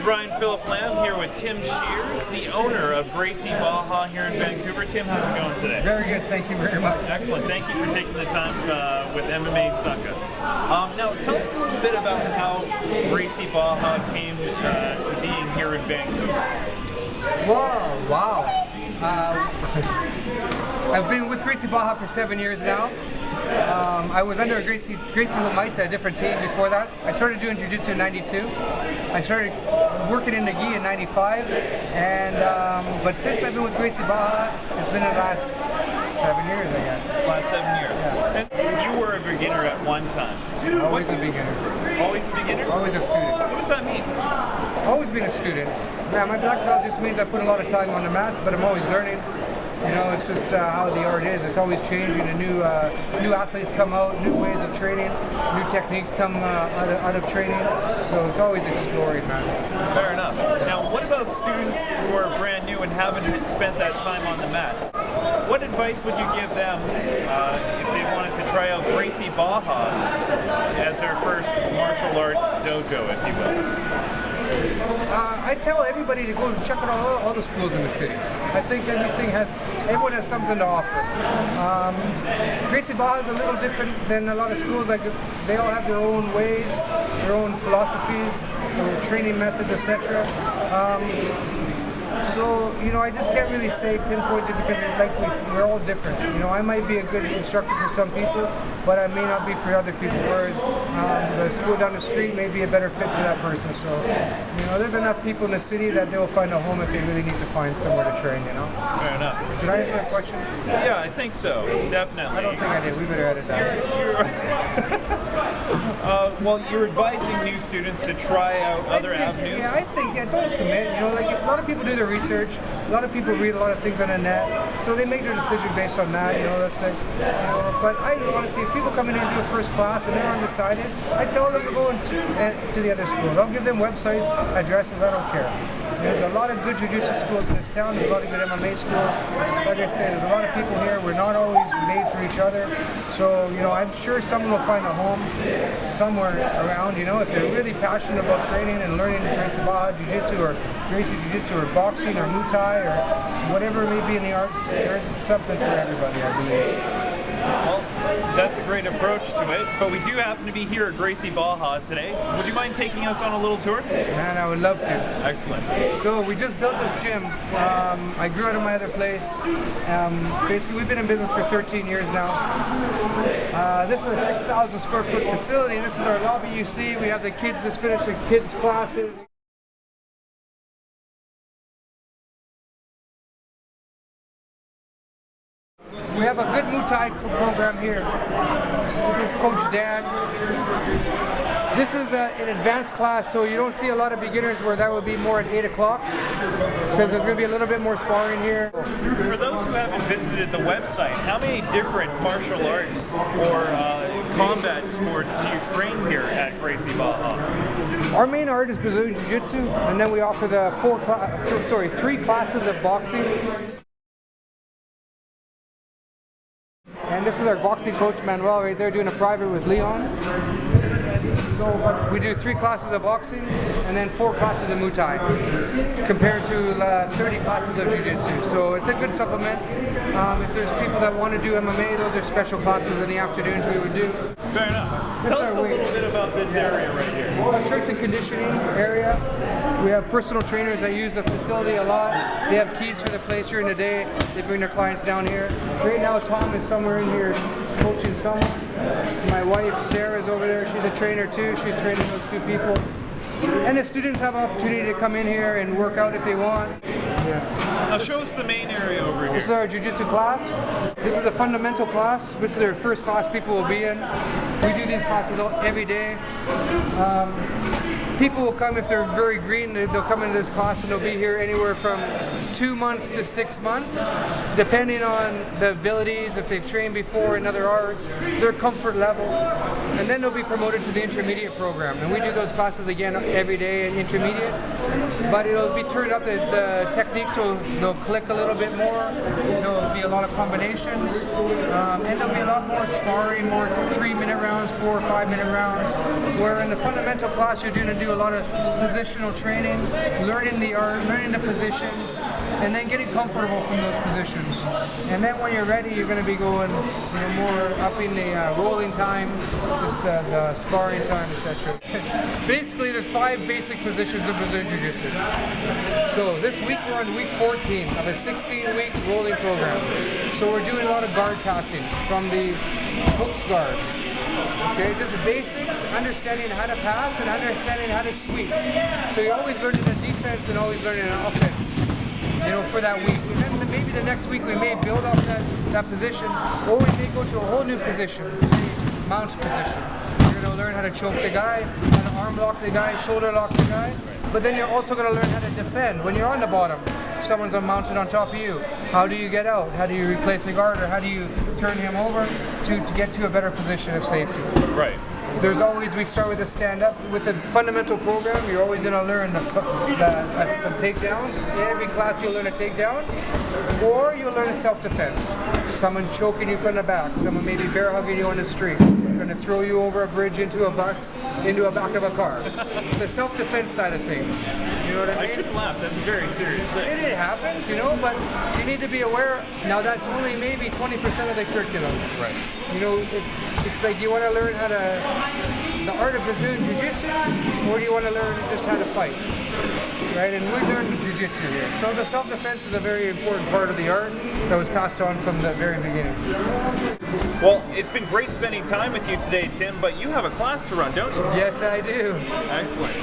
Brian Philip Lamb here with Tim Shears, the owner of Gracie Barra here in Vancouver. Tim, how's it going today? Very good, thank you very much. Excellent, thank you for taking the time with MMA Succa. Now, tell us a little bit about how Gracie Barra came to being here in Vancouver. Wow. I've been with Gracie Barra for 7 years now. I was under Gracie Mites at a different team before that. I started doing jiu-jitsu in '92. I started working in the gi in '95, and but since I've been with Gracie Barra, it's been the last 7 years, I guess. Last 7 years. Yeah. And you were a beginner at one time. Always a beginner. Always a beginner? Always a student. What does that mean? Always been a student. Yeah, my black belt just means I put a lot of time on the mats, but I'm always learning. You know, it's just how the art is. It's always changing, and new athletes come out, new ways of training, new techniques come out of training. So it's always exploring, man. Fair enough. Now, what about students who are brand new and haven't spent that time on the mat? What advice would you give them if they wanted to try out Gracie Barra as their first martial arts dojo, if you will? I tell everybody to go and check out all the schools in the city. I think everyone has something to offer. Gracie Barra is a little different than a lot of schools. Like, they all have their own ways, their own philosophies, their training methods, etc. So, you know, I just can't really say pinpoint it because we're all different. You know, I might be a good instructor for some people, but I may not be for other people. Whereas the school down the street may be a better fit for that person. So, you know, there's enough people in the city that they will find a home if they really need to find somewhere to train, you know? Fair enough. Did I answer that question? Yeah, I think so. Definitely. I don't think I did. We better edit that. Well, you're advising new students to try out other avenues. Yeah, I think, don't commit. You know, like, a lot of people do their research. A lot of people read a lot of things on the net, so they make their decision based on that. You know, that's like, you know. But I honestly, if people come in here and do a first class and they're undecided, I tell them to go to the other schools. I'll give them websites, addresses. I don't care. There's a lot of good jiu-jitsu schools in this town. There's a lot of good MMA schools. Like I said, there's a lot of people here. We're not always made for each other. So, you know, I'm sure someone will find a home somewhere around. You know, if they're really passionate about training and learning Gracie Barra Jiu-Jitsu or Gracie Jiu-Jitsu or boxing or Muay Thai or whatever it may be in the arts, there's something for everybody, I believe. Well, that's a great approach to it, but we do happen to be here at Gracie Barra today. Would you mind taking us on a little tour? Man, I would love to. Excellent. So we just built this gym. I grew out of my other place. Basically, we've been in business for 13 years now. This is a 6,000 square foot facility. This is our lobby. You see, we have the kids just finished their kids' classes. We have a good Muay Thai program here. This is Coach Dan. This is an advanced class, so you don't see a lot of beginners where that would be more at 8 o'clock because there's going to be a little bit more sparring here. For those who haven't visited the website, how many different martial arts or combat sports do you train here at Gracie Barra? Our main art is Brazilian Jiu-Jitsu, and then we offer the 3 classes of boxing. And this is our boxing coach, Manuel, right there doing a private with Leon. So we do 3 classes of boxing and then 4 classes of Muay Thai compared to 30 classes of Jiu-Jitsu. So it's a good supplement. If there's people that want to do MMA, those are special classes in the afternoons we would do. Fair enough. Tell us a little bit about this area right here. Strength and conditioning area. We have personal trainers that use the facility a lot. They have keys for the place during the day. They bring their clients down here. Right now, Tom is somewhere in here coaching someone. My wife, Sarah, is over there. She's a trainer too. She's training those 2 people. And the students have an opportunity to come in here and work out if they want. Yeah. Now show us the main area over here. This is our jiu-jitsu class. This is a fundamental class. This is their first class people will be in. We do these classes every day. People will come if they're very green. They'll come into this class and they'll be here anywhere from 2 months to 6 months, depending on the abilities, if they've trained before in other arts, their comfort level. And then they'll be promoted to the intermediate program. And we do those classes again every day in intermediate. But it'll be turned up, the techniques they'll click a little bit more. There'll be a lot of combinations. And there'll be a lot more sparring, more 3-minute rounds, 4 or 5 minute rounds. Where in the fundamental class you're going to do a lot of positional training, learning the art, learning the positions, and then getting comfortable from those positions. And then when you're ready, you're going to be going, more upping the rolling time, just the sparring time, etc. Basically, there's 5 basic positions of Brazilian Jiu-Jitsu. So this week we're on week 14 of a 16-week rolling program. So we're doing a lot of guard passing from the hooks guard. Okay, just the basics, understanding how to pass and understanding how to sweep. So you're always learning the defense and always learning an offense, for that week. And then maybe the next week we may build off that position, or we may go to a whole new position, say mount position. You're going to learn how to choke the guy, how to arm lock the guy, shoulder lock the guy. But then you're also going to learn how to defend when you're on the bottom. Someone's mounted on top of you. How do you get out? How do you replace the guard, or how do you turn him over to get to a better position of safety? Right. There's always, we start with a stand-up. With the fundamental program, you're always going to learn some takedowns. In every class you'll learn a takedown, or you'll learn a self-defense. Someone choking you from the back, someone maybe bear hugging you on the street, trying to throw you over a bridge into a bus, into a back of a car. The self-defense side of things. You know what I mean? I shouldn't laugh, that's a very serious thing. It happens, but you need to be aware. Now that's only maybe 20% of the curriculum. Right. It's like you want to learn how to, the art of Brazilian Jiu-Jitsu, or do you want to learn just how to fight? Right, and we learned Jiu-Jitsu here. So the self-defense is a very important part of the art that was passed on from the very beginning. Well, it's been great spending time with you today, Tim, but you have a class to run, don't you? Yes, I do. Excellent.